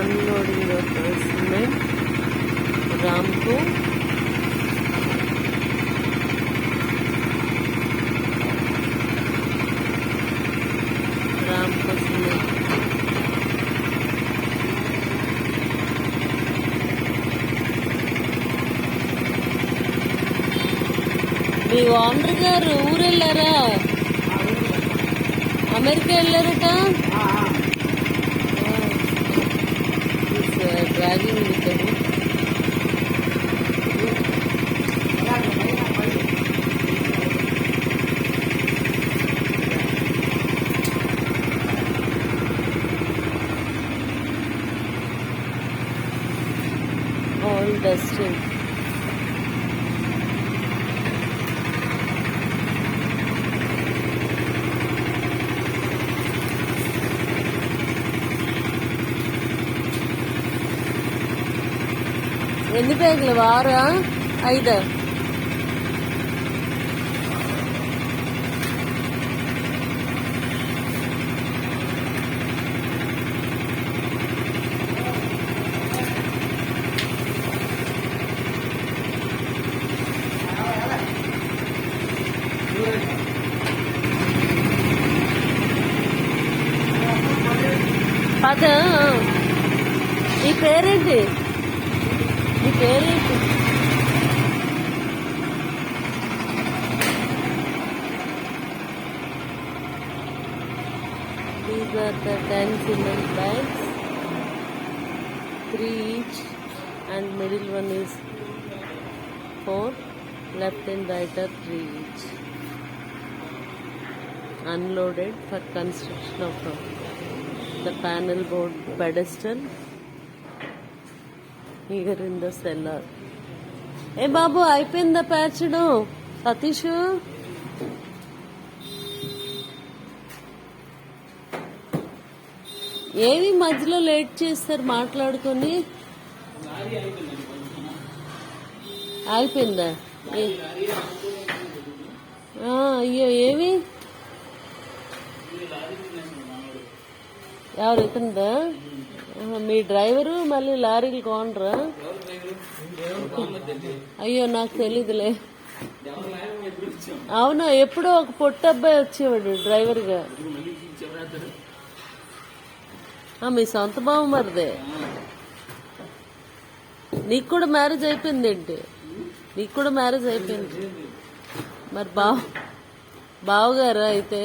unloading of cement. Ramco. Ramco cement. మీ owner గారు ఊరు వెళ్ళారా? అమెరికా వెళ్ళారట. Dragging with all dusting. ఎన్ని బ్యాగులు? 6 5? నీ పేరేంటి? నీ పేరేంటి? These are the 10 cement bags, 3 each, and middle one is 4. Left and right are 3 each. Unloaded for construction of the panel board pedestal here in the cellar. ఏ బాబు, అయిపోయిందా పేర్చడం? సతీష్, ఏవి మధ్యలో late చేస్తారు మాట్లాడుకొని? అయిపోయిందా? అయ్యో, ఏవి? ఎవరు ఇతనిదా? మీ డ్రైవరు మళ్ళీ లారీలు కోనరా? అయ్యో, నాకు తెలీదులే. అవునా, ఎప్పుడో ఒక పొట్టు అబ్బాయి వచ్చేవాడు డ్రైవర్గా. మీ సొంత బావ మరిదే. నీకు కూడా మ్యారేజ్ అయిపోయింది ఏంటి? నీకు కూడా మ్యారేజ్ అయిపోయింది మరి బావగారా అయితే?